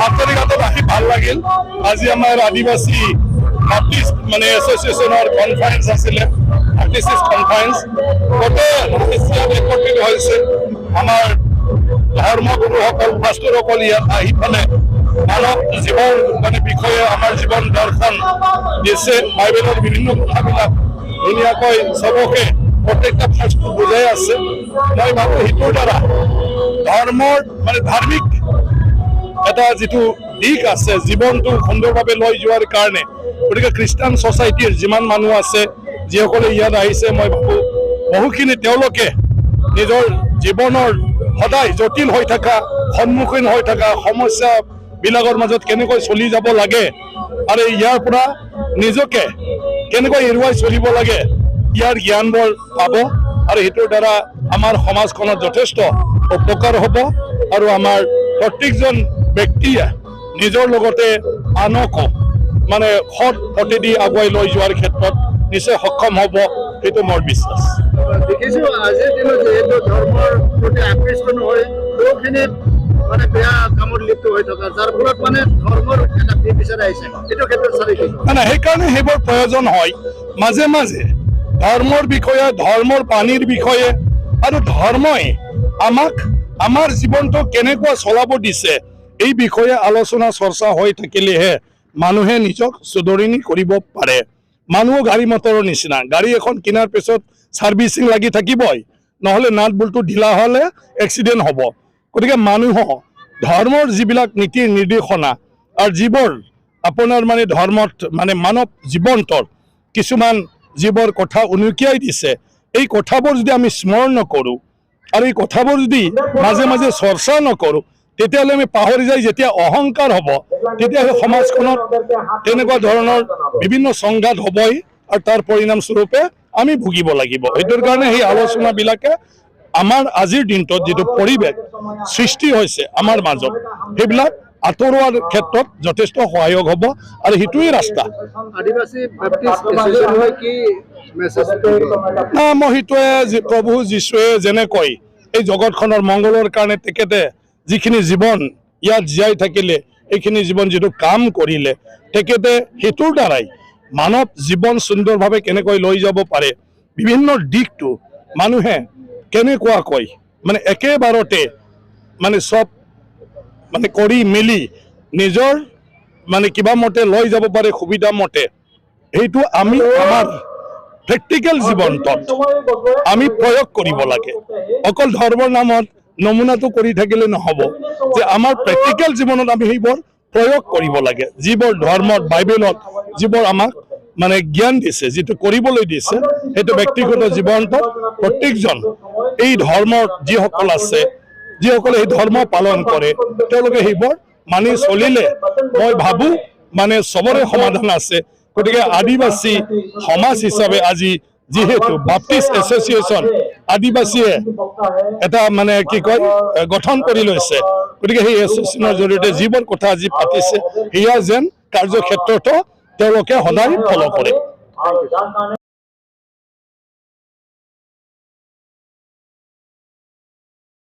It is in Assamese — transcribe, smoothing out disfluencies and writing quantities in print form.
আন্তৰিকতাত আহি ভাল লাগিল। আজি আমাৰ আদিবাসী আৰ্টিষ্ট মানে এছ'চিয়েশ্যনৰ কনফাৰেন্স আছিলে, আৰ্টিষ্ট কনফাৰেন্স। গোটেই এছিয়াত একত্ৰিত হৈছে আমাৰ ধৰ্মগুৰুসকল, পাষ্টৰসকল ইয়াত আহি পেলাই মানৱ জীৱন মানে বিষয়ে আমাৰ জীৱন দৰ্শন দিছে। বাইবেলৰ বিভিন্ন কথাবিলাক ধুনীয়াকৈ চবকে প্ৰত্যেকটা বস্তু বুজাই আছে। মই ভাবোঁ সেইটোৰ দ্বাৰা ধৰ্মৰ মানে ধাৰ্মিক এটা যিটো দিশ আছে জীৱনটো সুন্দৰভাৱে লৈ যোৱাৰ কাৰণে, গতিকে খ্ৰীষ্টান ছ'চাইটিৰ যিমান মানুহ আছে যিসকলে ইয়াত আহিছে, মই ভাবোঁ বহুখিনি তেওঁলোকে নিজৰ জীৱনৰ সদায় জটিল হৈ থকা, সন্মুখীন হৈ থকা সমস্যাবিলাকৰ মাজত কেনেকৈ চলি যাব লাগে আৰু ইয়াৰ পৰা নিজকে কেনেকৈ এৰুৱাই চলিব লাগে ইয়াৰ জ্ঞানবোৰ পাব আৰু সেইটোৰ দ্বাৰা আমাৰ সমাজখনত যথেষ্ট উপকাৰ হ'ব আৰু আমাৰ প্ৰত্যেকজন ব্যক্তিয়ে নিজৰ লগতে আনকো মানে সৎ পথেদি আগুৱাই লৈ যোৱাৰ ক্ষেত্ৰত নিশ্চয় সক্ষম হ'ব, সেইটো মোৰ বিশ্বাস। দেখিছোঁ আজিৰ দিনত যিহেতু ধৰ্মৰ প্ৰতি আকৃষ্ট নহয়, বহুখিনি মানে বেয়া কামত লিপ্ত হৈ থকা, যাৰ ফলত মানে ধৰ্মৰ এটা বিচাৰ আহিছে, এইটো ক্ষেত্ৰত চালি মানে সেইকাৰণে সেইবোৰ প্ৰয়োজন হয় মাজে মাজে ধৰ্মৰ বিষয়ে, ধৰ্মৰ পানীৰ বিষয়ে আৰু ধৰ্মই আমাক আমাৰ জীৱনটো কেনেকুৱা চলাব দিছে এই বিষয়ে আলোচনা চৰ্চা হৈ থাকিলেহে মানুহে নিজক সুধৰণি কৰিব পাৰে। মানুহ গাড়ী মটৰৰ নিচিনা, গাড়ী এখন কিনাৰ পিছত ছাৰ্ভিচিং লাগি থাকিবই, নহ'লে নাট বল্টু ঢিলা হ'লে এক্সিডেণ্ট হ'ব। গতিকে মানুহক ধৰ্মৰ যিবিলাক নীতি নিৰ্দেশনা আৰু যিবোৰ আপোনাৰ মানে ধৰ্মত মানে মানৱ জীৱনটোৰ কিছুমান যিবোৰ কথা উনুকিয়াই দিছে, এই কথাবোৰ যদি আমি স্মৰণ নকৰোঁ আৰু এই কথাবোৰ যদি মাজে মাজে চৰ্চা নকৰোঁ, তেতিয়াহ'লে আমি পাহৰি যাই যেতিয়া অহংকাৰ হ'ব, তেতিয়া সেই সমাজখনত তেনেকুৱা ধৰণৰ বিভিন্ন সংঘাত হ'বই আৰু তাৰ পৰিণামস্বৰূপে আমি ভুগিব লাগিব। সেইটোৰ কাৰণে সেই আলোচনাবিলাকে আমাৰ আজিৰ দিনটোত যিটো পৰিৱেশ সৃষ্টি হৈছে আমাৰ মাজত, সেইবিলাক আঁতৰোৱাৰ ক্ষেত্ৰত যথেষ্ট সহায়ক হ'ব আৰু সেইটোৱেই ৰাস্তা। মই সেইটোৱে প্ৰভু যীশুৱে যেনেকৈ এই জগতখনৰ মংগলৰ কাৰণে তেখেতে যিখিনি জীৱন ইয়াত জীয়াই থাকিলে, এইখিনি জীৱন যিটো কাম কৰিলে, তেখেতে সেইটোৰ দ্বাৰাই মানৱ জীৱন সুন্দৰভাৱে কেনেকৈ লৈ যাব পাৰে, বিভিন্ন দিশটো মানুহে কেনেকুৱাকৈ মানে একেবাৰতে মানে চব মানে কৰি মেলি নিজৰ মানে কিবা মতে লৈ যাব পাৰে সুবিধা মতে, সেইটো আমি আমাৰ প্ৰেক্টিকেল জীৱনটোত আমি প্ৰয়োগ কৰিব লাগে। অকল ধৰ্মৰ নামত নমুনাটো কৰি থাকিলে নহ'ব, যে আমাৰ প্ৰেক্টিকেল জীৱনত আমি সেইবোৰ প্ৰয়োগ কৰিব লাগে। যিবোৰ ধৰ্মত বাইবেলত যিবোৰ আমাক মানে জ্ঞান দিছে, যিটো কৰিবলৈ দিছে, সেইটো ব্যক্তিগত জীৱনটোত প্ৰত্যেকজন এই ধৰ্মৰ যিসকল আছে, যিসকলে এই ধৰ্ম পালন কৰে, তেওঁলোকে সেইবোৰ মানি চলিলে মই ভাবোঁ মানে চবৰে সমাধান আছে। গতিকে আদিবাসী সমাজ হিচাপে আজি যিহেতু বাপ্টিষ্ট এছ'চিয়েশ্যন আদিবাসীয়ে এটা মানে কি কয় গঠন কৰি লৈছে, গতিকে সেই এছ'চিয়েশ্যনৰ জৰিয়তে যিবোৰ কথা আজি পাতিছে, সেয়া যেন কাৰ্যক্ষেত্ৰতো তেওঁলোকে সদায় ফল কৰে।